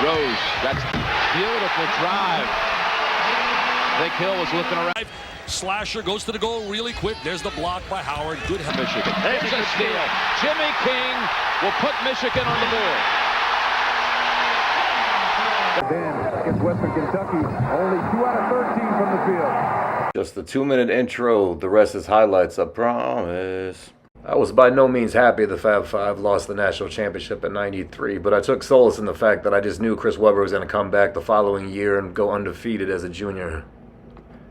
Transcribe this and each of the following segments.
Rose, that's beautiful drive. Vic Hill was looking around. Slasher goes to the goal really quick. There's the block by Howard. Good help. Michigan. There's a steal. Jimmy King will put Michigan on the board. Then against Western Kentucky, only 2 out of 13 from the field. Just a 2-minute intro. The rest is highlights, I promise. I was by no means happy the Fab Five lost the national championship in '93, but I took solace in the fact that I just knew Chris Webber was going to come back the following year and go undefeated as a junior.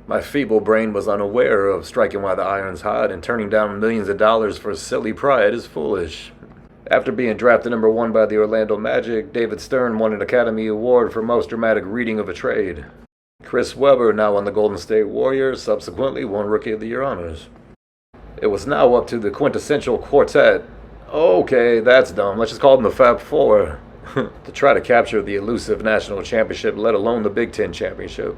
My feeble brain was unaware of striking while the iron's hot, and turning down millions of dollars for silly pride is foolish. After being drafted number 1 by the Orlando Magic, David Stern won an Academy Award for Most Dramatic Reading of a Trade. Chris Webber, now on the Golden State Warriors, subsequently won Rookie of the Year honors. It was now up to the quintessential quartet. Okay, that's dumb. Let's just call them the Fab Four. To try to capture the elusive national championship, let alone the Big Ten championship.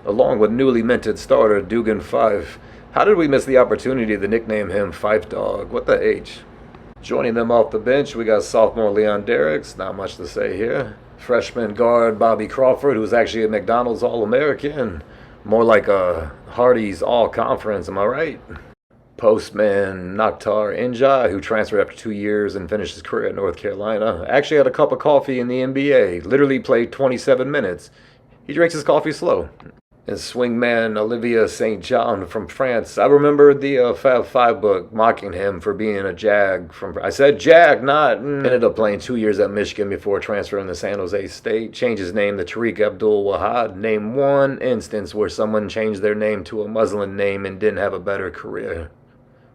Along with newly minted starter Dugan Fife. How did we miss the opportunity to nickname him Fife Dog? What the H? Joining them off the bench, we got sophomore Leon Derricks. Not much to say here. Freshman guard Bobby Crawford, who's actually a McDonald's All-American. More like a Hardee's All-Conference, am I right? Postman Nakhtar Injai, who transferred after 2 years and finished his career at North Carolina, actually had a cup of coffee in the NBA, literally played 27 minutes. He drinks his coffee slow. And swingman Olivier St. John from France. I remember the Fab Five book mocking him for being a Jag. I said Jag, not. Ended up playing 2 years at Michigan before transferring to San Jose State. Changed his name to Tariq Abdul-Wahad. Name one instance where someone changed their name to a Muslim name and didn't have a better career.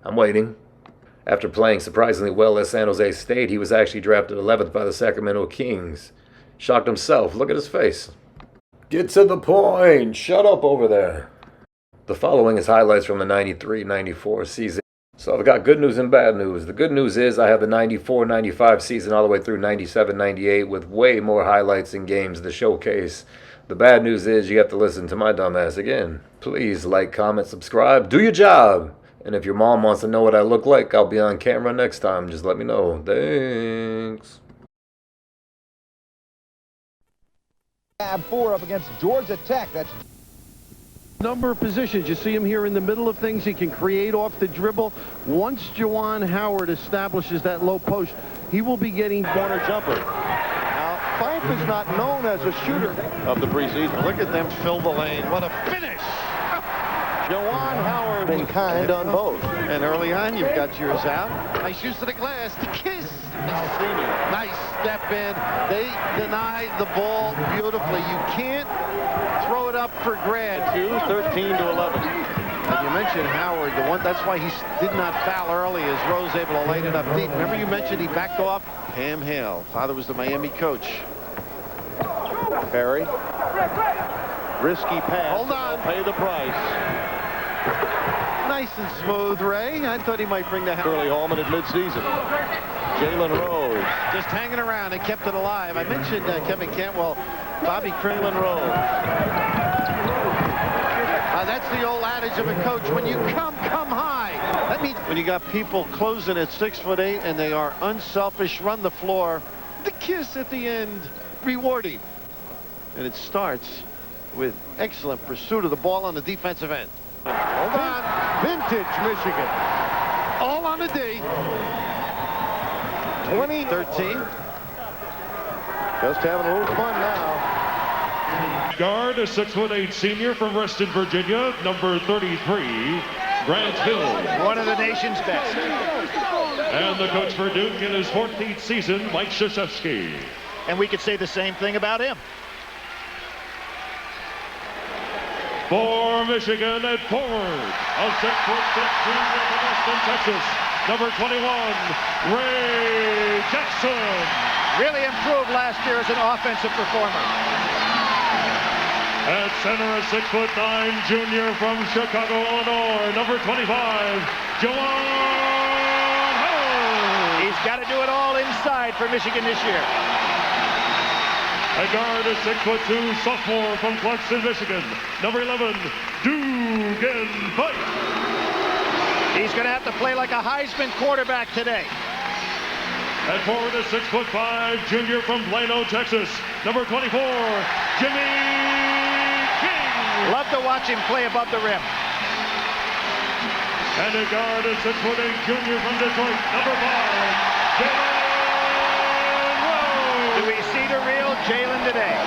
I'm waiting. After playing surprisingly well at San Jose State, he was actually drafted 11th by the Sacramento Kings. Shocked himself. Look at his face. Get to the point. Shut up over there. The following is highlights from the 93-94 season. So I've got good news and bad news. The good news is I have the 94-95 season all the way through 97-98 with way more highlights and games to showcase. The bad news is you have to listen to my dumbass again. Please like, comment, subscribe. Do your job. And if your mom wants to know what I look like, I'll be on camera next time. Just let me know. Thanks. Fab Four up against Georgia Tech. That's number of positions. You see him here in the middle of things. He can create off the dribble. Once Juwan Howard establishes that low post, he will be getting corner jumper. Now, Fife is not known as a shooter of the preseason. Look at them fill the lane. What a finish! Juwan Howard been kind on both. And early on, you've got yours out. Nice use to the glass. The kiss. Nice step in. They deny the ball beautifully. You can't throw it up for grabs. 13 to 11. And you mentioned Howard. That's why he did not foul early, as Rose able to lay it up deep. Remember you mentioned he backed off? Pam Hale. Father was the Miami coach. Perry. Risky pass. Hold on. Pay the price. Nice and smooth, Ray. I thought he might bring the Curly Hallman at midseason. Jalen Rose just hanging around and kept it alive. I mentioned Kevin Cantwell, Bobby Crinklin Rose. That's the old adage of a coach. When you come high. That means when you got people closing at 6'8" and they are unselfish, run the floor. The kiss at the end, rewarding. And it starts with excellent pursuit of the ball on the defensive end. Hold on. Vintage Michigan. All on the D. 2013. Just having a little fun now. Guard, a 6'8" senior from Reston, Virginia, number 33, Grant Hill. One of the nation's best. And the coach for Duke in his 14th season, Mike Krzyzewski. And we could say the same thing about him. For Michigan at forward, a 6'6" junior from Austin, Texas, number 21, Ray Jackson. Really improved last year as an offensive performer. At center, a 6'9" junior from Chicago, Illinois, number 25, Juwan Howard. He's got to do it all inside for Michigan this year. At guard, a 6'2" sophomore from Clarkston, Michigan, number 11, Dugan Fife. He's going to have to play like a Heisman quarterback today. At forward, a 6'5" junior from Plano, Texas, number 24, Jimmy King. Love to watch him play above the rim. And a guard, a 6'8" junior from Detroit, number 5, Jalen Rose. Do we see the real Jalen today?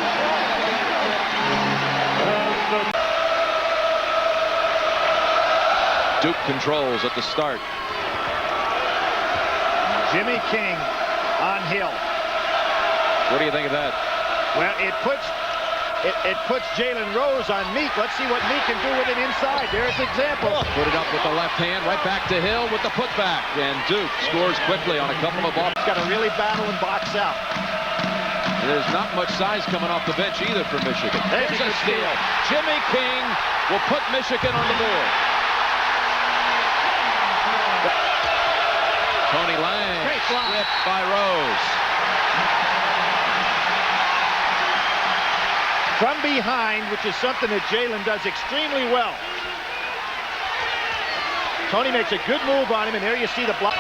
Duke controls at the start. Jimmy King on Hill. What do you think of that? Well, it puts Jalen Rose on Meek. Let's see what Meek can do with it inside. There's the example. Put it up with the left hand, right back to Hill with the putback. And Duke scores quickly on a couple of balls. He's got to really battle and box out. There's not much size coming off the bench either for Michigan. There's a steal. Jimmy King will put Michigan on the board. Tony Lang, Great block. stripped by Rose. From behind, which is something that Jalen does extremely well. Tony makes a good move on him, and there you see the block.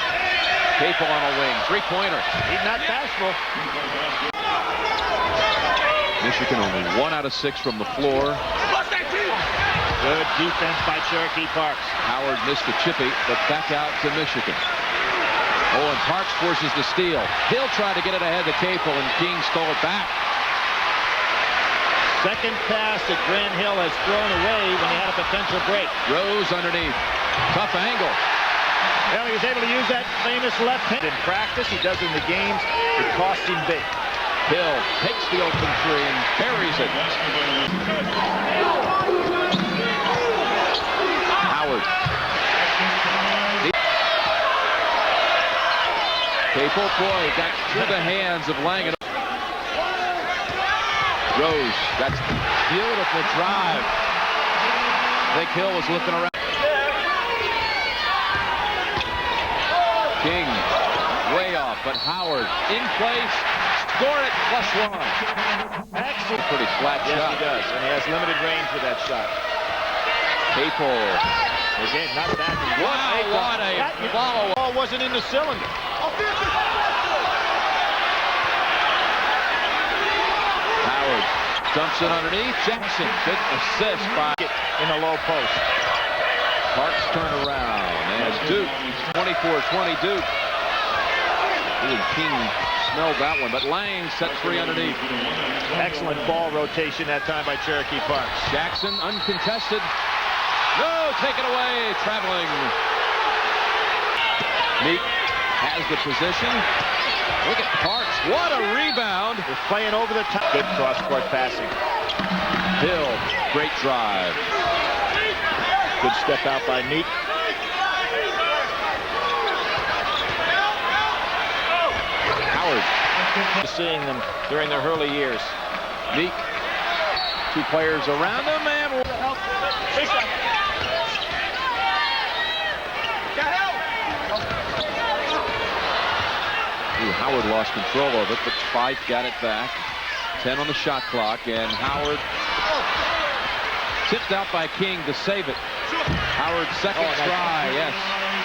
Capel on a wing, three-pointer. He's not bashful. Michigan only 1 out of 6 from the floor. Good defense by Cherokee Parks. Howard missed the chippy, but back out to Michigan. Oh, and Parks forces the steal. He'll try to get it ahead to Capel, and King stole it back. Second pass that Grant Hill has thrown away when he had a potential break. Rose underneath. Tough angle. Well, he was able to use that famous left hand. In practice, he does in the games. It costs him big. Hill takes the open three and buries it. Howard. Capel, boy, got through the hands of Lang. Rose, that's beautiful drive. Vic Hill was looking around. King, way off, but Howard in place, score it, +1. Excellent. Pretty flat Yes, shot. he does, and he has limited range with that shot. Capel. Again, not bad. What a follow-up. Ball wasn't in the cylinder. Howard dumps it underneath. Jackson, good assist by in the low post. Parks turn around, and Duke, 24-20 Duke. Even King smelled that one, but Lang set free underneath. Excellent ball rotation that time by Cherokee Parks. Jackson uncontested. No, take it away, traveling. Meek has the position. Look at Parks, what a rebound. They're playing over the top. Good cross-court passing. Hill, great drive. Good step out by Meek. Howard. Seeing them during their early years. Meek, 2 players around him, and Howard lost control of it, but Fife got it back. 10 on the shot clock, and Howard tipped out by King to save it. Howard's second try, yes.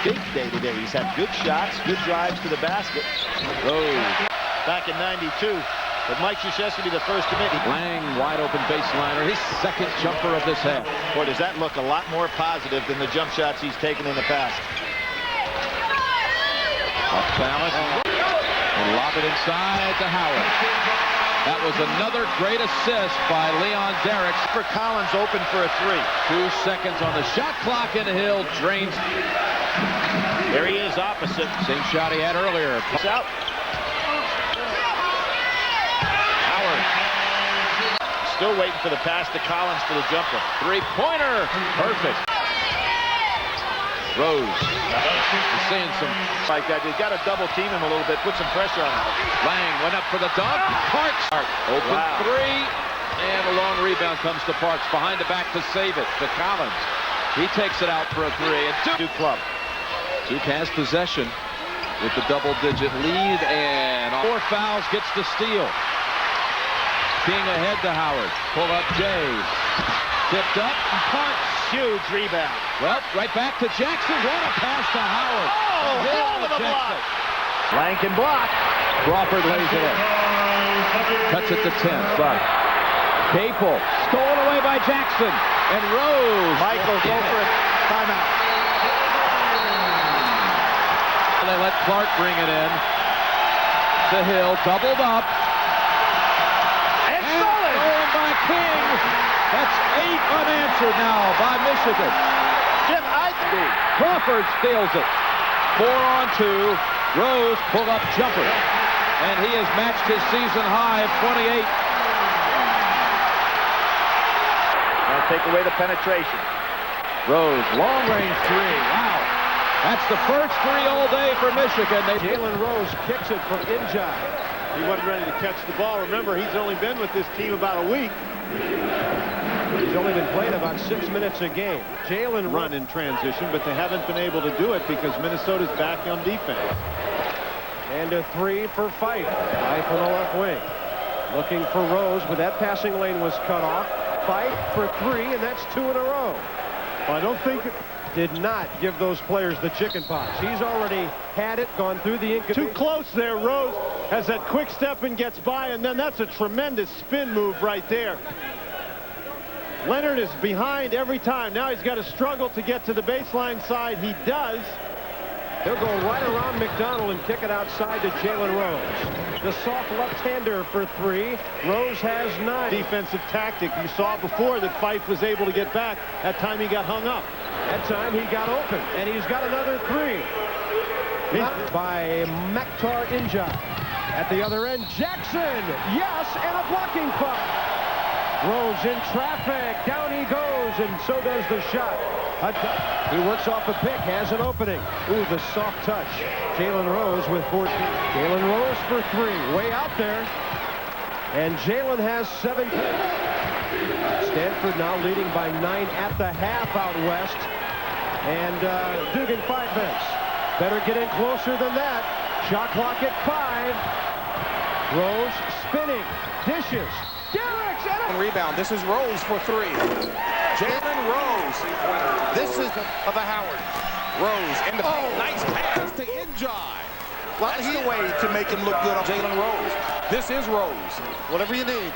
Big day today. He's had good shots, good drives to the basket. Rose. Back in '92, but Mike Krzyzewski be the first to make it. Lang, wide open baseliner, his second jumper of this half. Boy, does that look a lot more positive than the jump shots he's taken in the past. Off balance. And lob it inside to Howard. That was another great assist by Leon Derricks. For Collins open for a 3. 2 seconds on the shot clock, and Hill drains. There he is opposite. Same shot he had earlier. It's out. Howard. Still waiting for the pass to Collins for the jumper. 3-pointer. Perfect. Rose. We're seeing some like that. They've got to double team him a little bit, put some pressure on him. Lang went up for the dunk. Parks. Open 3. And a long rebound comes to Parks. Behind the back to save it to Collins. He takes it out for a 3. And Duke club. Duke has possession with the double-digit lead. And 4 fouls, gets the steal. King ahead to Howard. Pull up Jay. Tipped up. Parks. Huge rebound. Well, right back to Jackson. What a pass to Howard. Oh, hell of a block. Flank and block. Crawford lays it in. Cuts it to 10. But Capel stolen away by Jackson. And Rose. Michael, go for it. Timeout. They let Clark bring it in. To Hill, doubled up. And stolen by King. That's 8 unanswered now by Michigan. Jim, Crawford steals it. 4 on 2. Rose pull-up jumper. And he has matched his season high of 28. Now take away the penetration. Rose, long-range 3. Wow. That's the first 3 all day for Michigan. Jalen Rose kicks it from Injai. He wasn't ready to catch the ball. Remember, he's only been with this team about a week. He's only been playing about 6 minutes a game. Jalen run in transition, but they haven't been able to do it because Minnesota's back on defense. And a 3 for Fife. Fife on the left wing. Looking for Rose, but that passing lane was cut off. Fife for 3, and that's 2 in a row. Well, I don't think did not give those players the chicken pox. He's already had it, gone through the incubation. Too close there. Rose has that quick step and gets by, and then that's a tremendous spin move right there. Leonard is behind every time. Now he's got to struggle to get to the baseline side. He does. He'll go right around McDonald and kick it outside to Jalen Rose. The soft left-hander for 3. Rose has 9. Defensive tactic. You saw before that Fife was able to get back. That time he got hung up. That time he got open, and he's got another 3. By Maktar Injai. At the other end, Jackson. Yes, and a blocking foul. Rose in traffic. Down he goes, and so does the shot. He works off a pick, has an opening. Ooh, the soft touch. Jalen Rose with 14. Jalen Rose for 3, way out there. And Jalen has 17. Stanford now leading by 9 at the half out west. And Dugan 5 minutes. Better get in closer than that. Shot clock at 5. Rose spinning, dishes. Derrick's and a rebound. This is Rose for 3. Jalen Rose. This is of a Howard. Rose in the nice pass to Injai. Well, that's the way to make him look good on Jalen Rose. This is Rose. Whatever you need.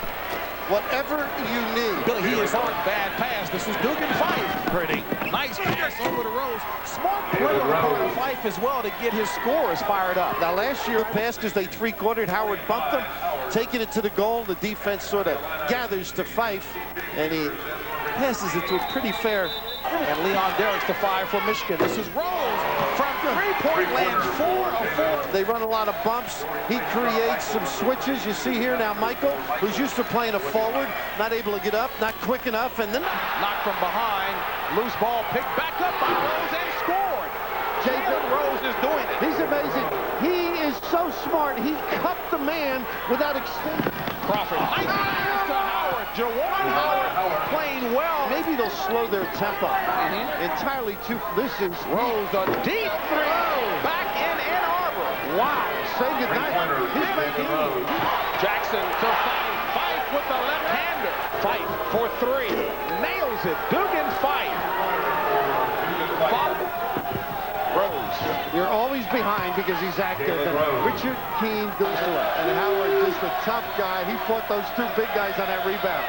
Whatever you need. Billy, he is on bad pass. This is Dugan Fife. Pretty. Nice pass over to Rose. Smart play on the part of Fife as well to get his scores fired up. Now, last year passed as they three-quartered. Howard bumped them, taking it to the goal. The defense sort of gathers to Fife, and he passes it to a pretty fair. And Leon Derrick's the 5 for Michigan. This is Rose from three-point land, 4 of 4. They run a lot of bumps. He creates some switches. You see here now Michael, who's used to playing a forward, not able to get up, not quick enough, and then knocked from behind. Loose ball picked back up by Rose and scored. Jalen Rose is doing it. He's amazing. He is so smart. He cut the man without extending. Crawford. Nice pass to Howard. Jawan Howard playing well. Maybe they'll slow their tempo. Entirely too. This is Rose, a deep 3. Back in Ann Arbor. Wow. Say goodnight. He's making Jackson to Fife with the left-hander. Fife for 3. Nails it. Dugan Fife. Rose. You're always behind because he's active. Richard Keene goes away. And Howard, just a tough guy. He fought those 2 big guys on that rebound.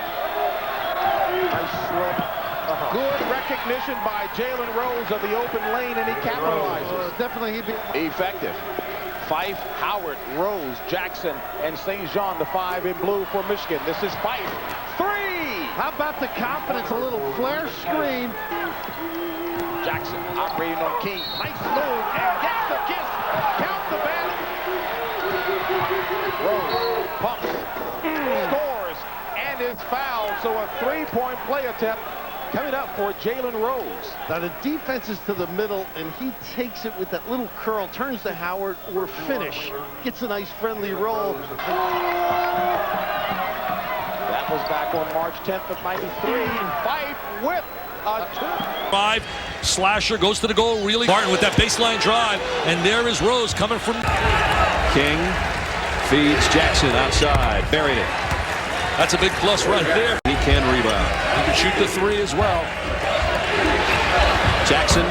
Nice slip. Good recognition by Jalen Rose of the open lane, and he capitalizes. Definitely he'd be effective. Fife, Howard, Rose, Jackson, and St. Jean, the 5 in blue for Michigan. This is Fife. 3! How about the confidence? A little flare screen. Jackson operating on King. Nice move and gets the kiss. Count the bat. Rose pumps, scores, and is fouled. So a 3-point play attempt coming up for Jalen Rose. Now the defense is to the middle, and he takes it with that little curl, turns to Howard or finish. Gets a nice friendly roll. That was back on March 10th of '93. Fife with a 5. Slasher goes to the goal really. Martin with that baseline drive, and there is Rose coming from. King feeds Jackson outside. Buried it. That's a big plus right there. He can rebound. He can shoot the 3 as well. Jackson.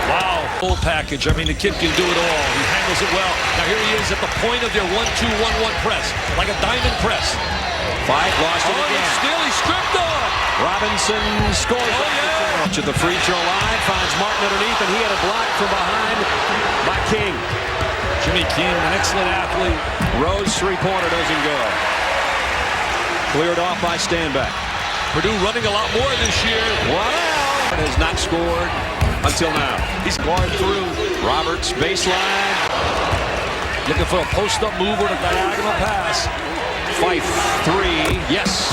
Wow. Full package. I mean, the kid can do it all. He handles it well. Now here he is at the point of their 1-2-1-1 press, like a diamond press. Five lost it again. Still, he stripped off. Robinson scores. Oh, yeah. To the free throw line, finds Martin underneath, and he had a block from behind by King. Jimmy King, an excellent athlete. Rose three-pointer doesn't go. Cleared off by Standback. Purdue running a lot more this year. Wow! Has not scored until now. He's going through. Roberts baseline. Looking for a post-up move or a diagonal pass. Fife, three. Yes.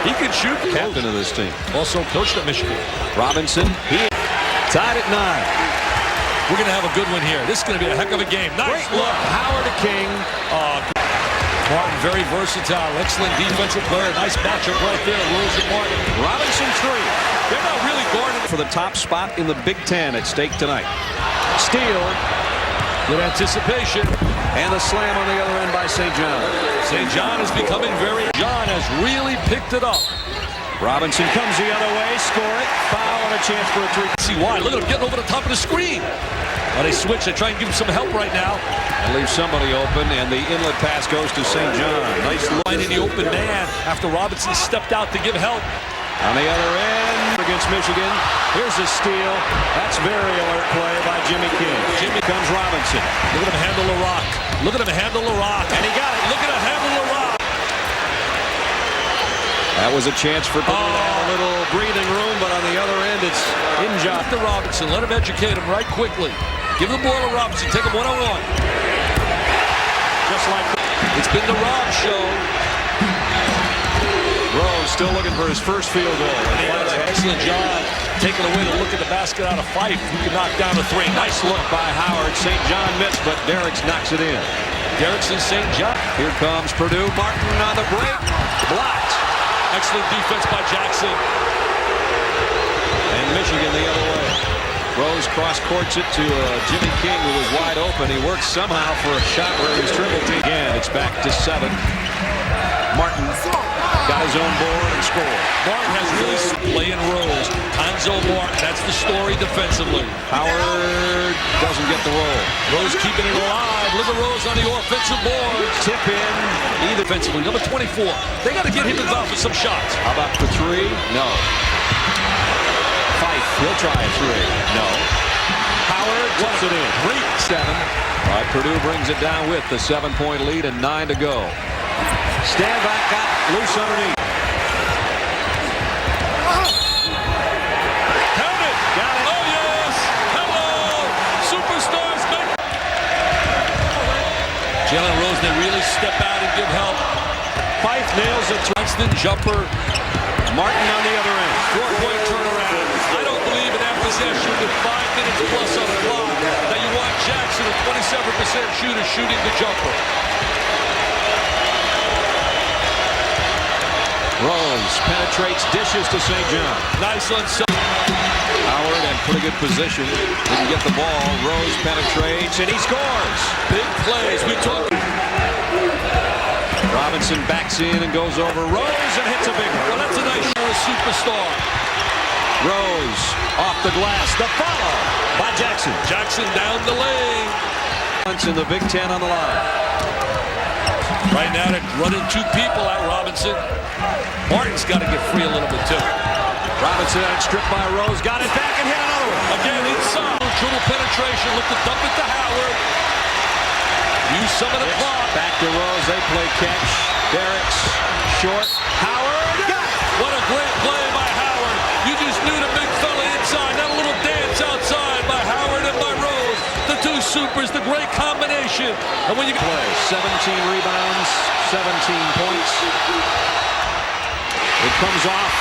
He can shoot. Captain of this team. Also coached at Michigan. Robinson. He tied at 9. We're going to have a good one here. This is going to be a heck of a game. Nice look. Howard to King. Martin, very versatile. Excellent defensive player. Nice matchup right there. Rose and Martin. Robinson, 3. They're not really guarding for the top spot in the Big Ten at stake tonight. Steal. Good anticipation. And the slam on the other end by St. John. St. John is becoming very... John has really picked it up. Robinson comes the other way. Score it. Foul and a chance for a 3. See why. Look at him getting over the top of the screen. Well, they switch. They try and give him some help right now. And leave somebody open, and the inlet pass goes to St. John. Nice line in the open man after Robinson stepped out to give help. On the other end against Michigan. Here's a steal. That's very alert play by Jimmy King. Jimmy comes Robinson. Look at him handle the rock. Look at him handle the rock. And he got it. Look at him handle the rock. That was a chance for Purdue to have a little breathing room, but on the other end, it's Injot to Robinson. Let him educate him right quickly. Give the ball to Robinson. Take him one-on-one. Just like that. It's been the Rob show. Rose still looking for his first field goal. Excellent job taking away the look at the basket out of Fife. He can knock down a 3. Nice look by Howard. St. John missed, but Derricks knocks it in. Derricks and St. John. Here comes Purdue. Martin on the break. Blocked. Excellent defense by Jackson. And Michigan the other way. Rose cross-courts it to Jimmy King, who was wide open. He works somehow for a shot where he's triple teamed. Again, it's back to 7. Martin got his own board and scored. Martin has really playing Rose. Hanzo Martin, that's the story defensively. Howard doesn't get the roll. Rose keeping it alive. Look at Rose on the offensive board. Tip in. Either defensively. Number 24. They got to get him involved with some shots. How about the 3? No. Fife, he'll try a 3. No. Howard puts it in. 3-7. All right, Purdue brings it down with the 7-point lead and 9 to go. Standback got loose underneath. Count it. Got it. Oh, yes. Hello. Superstars. Jalen Rose, they really step out and give help. Fife nails a constant jumper. Martin on the other end. 4-point turnaround. I don't believe in that possession with 5 minutes plus on the clock that you want Jackson, a 27% shooter, shooting the jumper. Rose penetrates, dishes to St. John. Nice on Howard in pretty good position. Didn't get the ball. Rose penetrates, and he scores. Big plays. We talk. Robinson backs in and goes over Rose and hits a big one. Well, that's a nice year of superstar. Rose off the glass. The follow by Jackson. Jackson down the lane. In the Big Ten on the line. Right now they're running 2 people at Robinson. Martin's got to get free a little bit too. Robinson stripped by Rose. Got it back and hit another one. Again inside. Triple penetration. Look to dump it to Howard. Use some of the clock. Back to Rose. They play catch. Derricks short. Howard. Got it. What a great play by Howard. You just knew the big fella inside. That little dance outside by Howard and by Rose. The 2 supers, the great combination. And when you play 17 rebounds, 17 points. It comes off.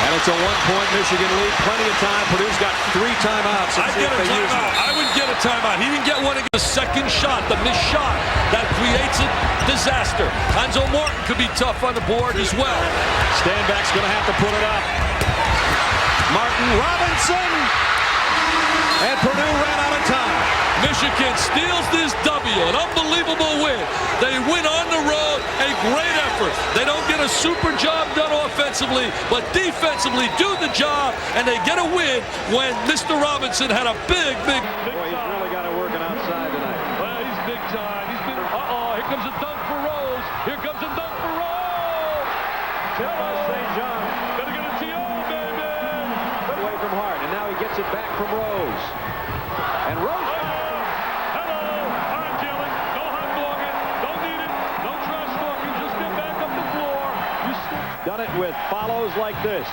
And it's a 1-point Michigan lead. Plenty of time. Purdue's got 3 timeouts. I'd get a timeout. I would get a timeout. He didn't get one against the second shot, the missed shot. That creates a disaster. Hanzo Martin could be tough on the board as well. Standback's going to have to put it up. Martin, Robinson. And Purdue ran out of time. Michigan steals this W. An unbelievable win. They win on the road. A great effort. They don't get a super job done offensively, but defensively do the job, and they get a win when Mr. Robinson had a big. Boy, he's really got it working outside tonight. Well, he's big time. He's been. Here comes a dunk for Rose. Here comes a dunk for Rose. St. John. Better get a TO, baby. Away from Hart, and now he gets it back from Rose. And Rose. Hello. All right, Jalen. No hot dogging. Don't need it. No trash talking. Just get back up the floor. Done it with follows like this.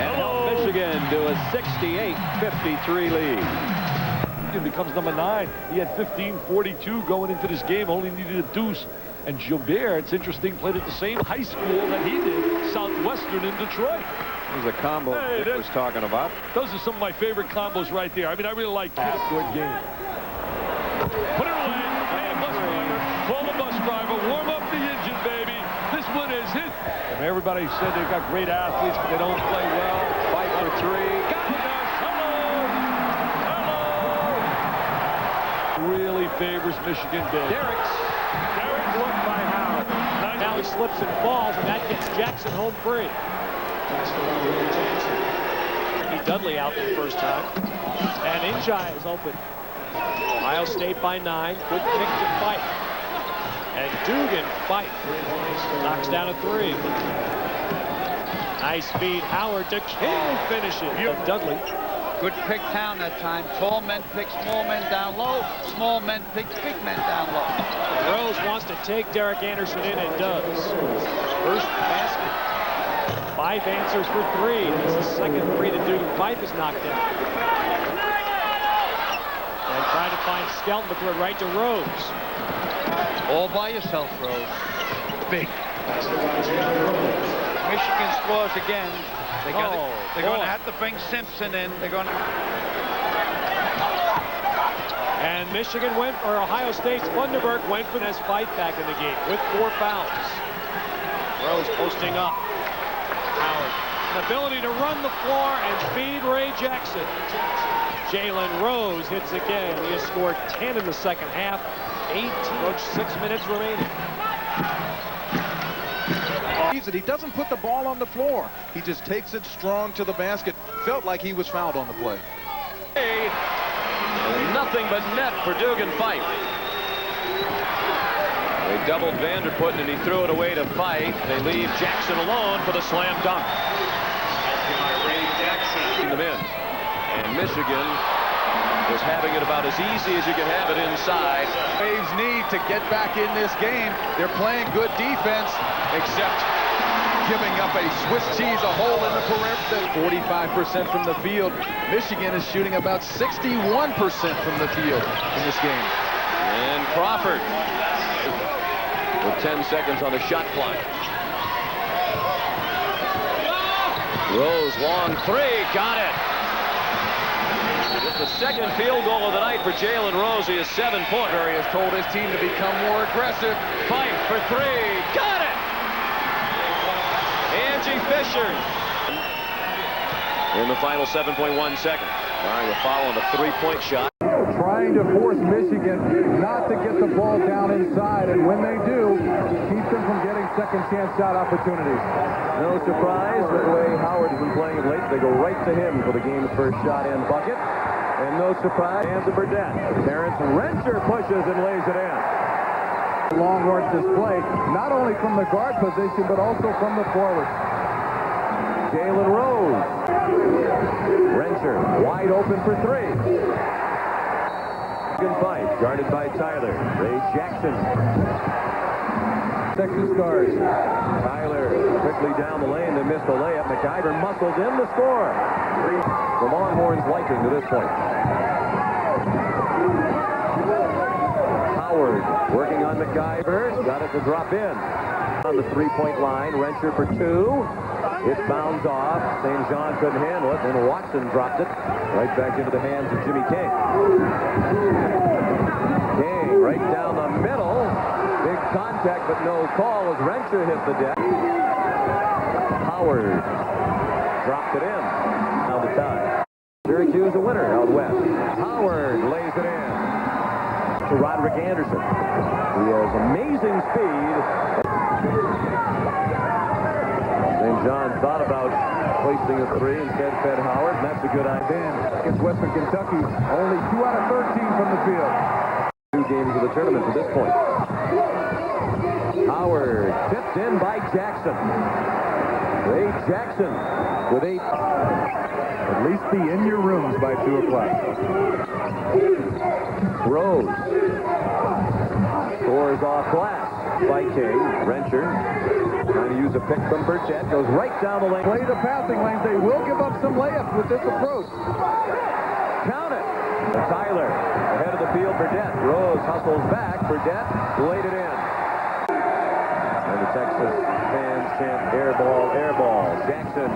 And helped Michigan to a 68-53 lead. Becomes number 9. He had 15-42 going into this game. Only needed a deuce. And Gilbert, it's interesting, played at the same high school that he did, Southwestern in Detroit. There's a combo Dick was talking about. Those are some of my favorite combos right there. I mean, I really like that. Good game. Put it away. Hey, bus driver. Call the bus driver. Warm up the engine, baby. This one is his. And everybody said they've got great athletes, but they don't play well. Fight for 3. Got it. Really favors Michigan big. Derrick's look by Howard. Now he slips and falls, and that gets Jackson home free. Dudley out the first time. And Injai is open. Ohio State by 9. Good kick to Fight. And Dugan Fight knocks down a 3. Nice feed. Howard to King finishes. Dudley. Good pick down that time. Tall men pick small men down low. Small men pick big men down low. Rose wants to take Derek Anderson in and does. First basket. Five answers for 3. This is the second 3 that Dugan Fife is knocked down. And trying to find Skelton, but threw it right to Rose. All by yourself, Rose. Big. Michigan scores again. They're going to have to bring Simpson in. They're going to. And Michigan went, or Ohio State's Funderburk went for this fight back in the game with 4 fouls. Rose posting up. Howard, an ability to run the floor and feed Ray Jackson. Jalen Rose hits again. He has scored 10 in the second half. 18. Approach 6 minutes remaining. He doesn't put the ball on the floor. He just takes it strong to the basket. Felt like he was fouled on the play. Nothing but net for Dugan Fife. They doubled Vanderputten and he threw it away to Fife. They leave Jackson alone for the slam dunk. Them in. And Michigan was having it about as easy as you could have it inside. Braves need to get back in this game. They're playing good defense, except giving up a Swiss cheese, a hole in the perimeter. 45% from the field. Michigan is shooting about 61% from the field in this game. And Crawford with 10 seconds on the shot clock. Rose, long 3, got it. It's the second field goal of the night for Jalen Rose. He has 7 points. He has told his team to become more aggressive. Fight for 3, got it. Angie Fisher in the final 7.1 seconds. Trying to follow on the 3-point shot. Trying to force Michigan not to get the ball down inside, and when they do, keep them from getting second chance shot opportunities. No surprise with the way Howard has been playing of late. They go right to him for the game's first shot and bucket. And no surprise, hands of Burdett. Terrence Rencher pushes and lays it in. Longhorns display, not only from the guard position, but also from the forward. Jalen Rose. Rencher wide open for 3. Fight, guarded by Tyler. Ray Jackson. Texas guards. Tyler quickly down the lane. They missed the layup. McIver muscles in the score. The Longhorns liking to this point. Howard working on McIver. Got it to drop in. On the 3-point line. Rencher for 2. It bounds off. St. John couldn't handle it. Then Watson dropped it right back into the hands of Jimmy King. King right down the middle. Big contact, but no call as Rencher hit the deck. Howard dropped it in. Now the tie. Syracuse a winner out west. Howard lays it in to Roderick Anderson. He has amazing speed. St. John thought about placing a three, instead fed Howard, and that's a good idea. Against Western Kentucky, only 2 out of 13 from the field. 2 games of the tournament to this point. Howard tipped in by Jackson. Ray Jackson with 8. At least be in your rooms by 2 o'clock. Rose scores off glass by King. Rensher trying to use a pick from Burchett. Goes right down the lane. Play the passing lanes. They will give up some layups with this approach. Count it. Tyler ahead of the field. Burdett. Rose hustles back. Burdett laid it in. And the Texas fans chant air ball, air ball. Jackson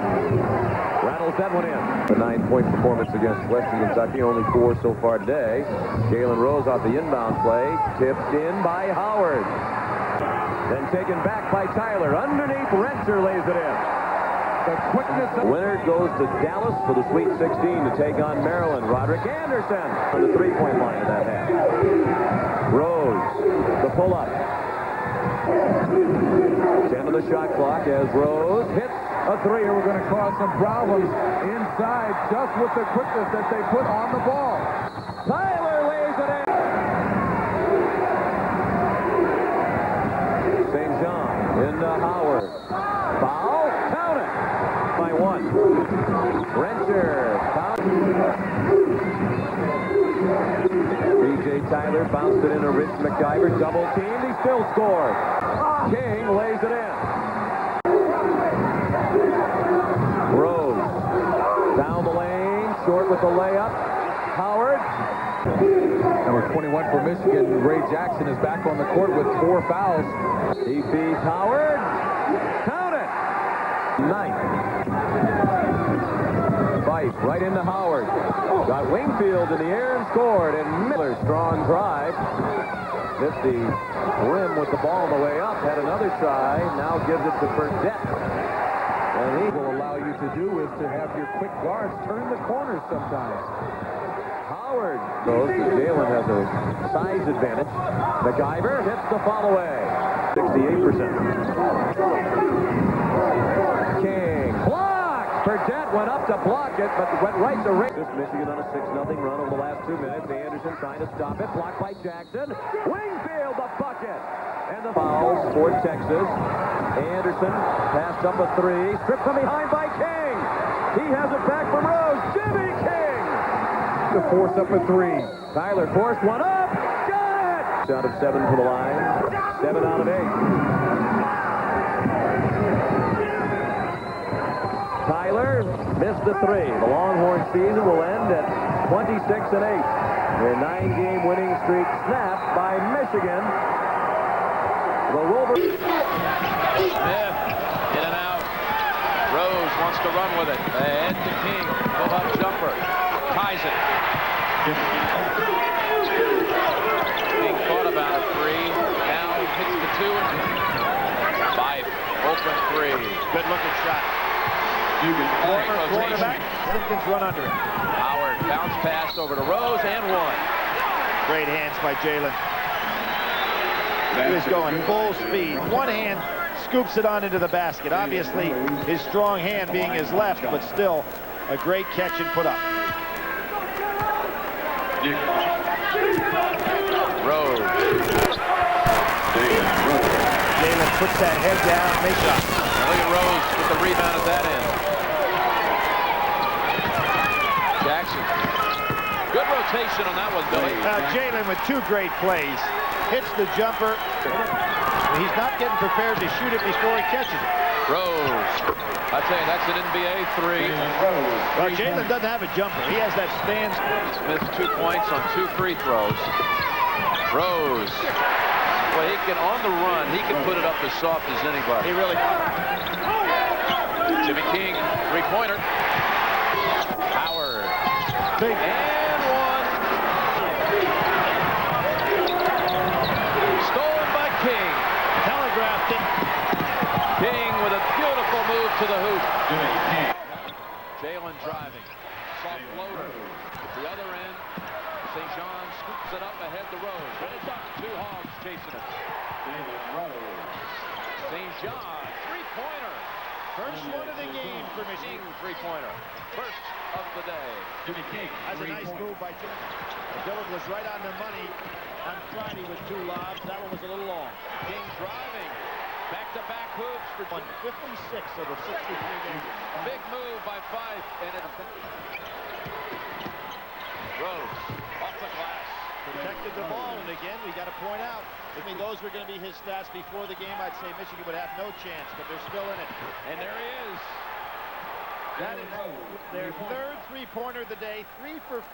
rattles that one in. A 9-point performance against Western Kentucky. Only 4 so far today. Jalen Rose off the inbound play. Tipped in by Howard. Then taken back by Tyler. Underneath, Rensher lays it in. The quickness of... Winner goes to Dallas for the Sweet 16 to take on Maryland. Roderick Anderson on the 3-point line of that half. Rose, the pull-up. 10 of the shot clock as Rose hits a 3. We're going to cause some problems inside just with the quickness that they put on the ball. Tyler lays it in. St. John into Howard. Foul. Count it. By 1. Rensher. Foul. B.J. Tyler bounced it into Rich McIver. Double teamed. He still scored. King lays it in. Rose down the lane, short with the layup. Howard. Number 21 for Michigan, Ray Jackson, is back on the court with 4 fouls. He feeds Howard. Count it. 9. Fight right into Howard. Got Wingfield in the air and scored. And Miller, strong drive. Missed the rim with the ball on the way up. Had another try. Now gives it to Burdett. And he will allow you to do is to have your quick guards turn the corners sometimes. Howard goes. Jalen has a size advantage. McIver hits the follow away. 68%. King blocked. Burdett went up to block it, but went right to Ray. Michigan on a 6-0 run over the last 2 minutes. Anderson trying to stop it. Blocked by Jackson. Wingfield the bucket. And the fouls for Texas. Anderson passed up a 3. Stripped from behind by King. He has it back from Rose. Jimmy King. To force up a 3. Tyler forced one up. Got it. Out of 7 for the line. 7 out of 8. Tyler missed the 3. The Longhorn season will end at 26-8. Their 9-game winning streak snapped by Michigan. The Wolverines. Smith in and out. Rose wants to run with it. Ahead to King. Pull-up jumper. Ties it. King thought about a 3. Now hits the 2. Five. Open 3. Good looking shot. Former quarterback. Simpkins run under it. Howard bounce pass over to Rose and 1. Great hands by Jalen. He was going full speed. One hand scoops it on into the basket. Obviously, his strong hand being his left, but still a great catch and put up. Rose. Jalen puts that head down, makes shot. Look at Rose with the rebound at that end. Jackson. Good rotation on that one, Billy. Jalen with 2 great plays. Hits the jumper. He's not getting prepared to shoot it before he catches it. Rose. I tell you, that's an NBA 3. Well, Jalen doesn't have a jumper. He has that stand. Smith 2 points on 2 free throws. Rose. Well, he can, on the run, he can put it up as soft as anybody. He really can. Jimmy King, 3-pointer. Howard. Big. And 1. Stolen by King. Telegraphed it. King with a beautiful move to the hoop. Jalen driving. Soft floater. At the other end, St. John scoops it up ahead to Rose. And it's up. 2 Hogs chasing it. St. John, three-pointer. First one of the game for Michigan. Three-pointer. First of the day. Jimmy King. That's a nice move by Jimmy. Dillon was right on the money on Friday with 2 lobs. That one was a little long. King driving. Back-to-back hoops for 56 of the 63 games. Big move by Five. And Rose off the glass. Protected the ball, and again, we got to point out, I mean, those were going to be his stats before the game. I'd say Michigan would have no chance, but they're still in it. And there he is. That is their third three-pointer of the day, 3 for 4.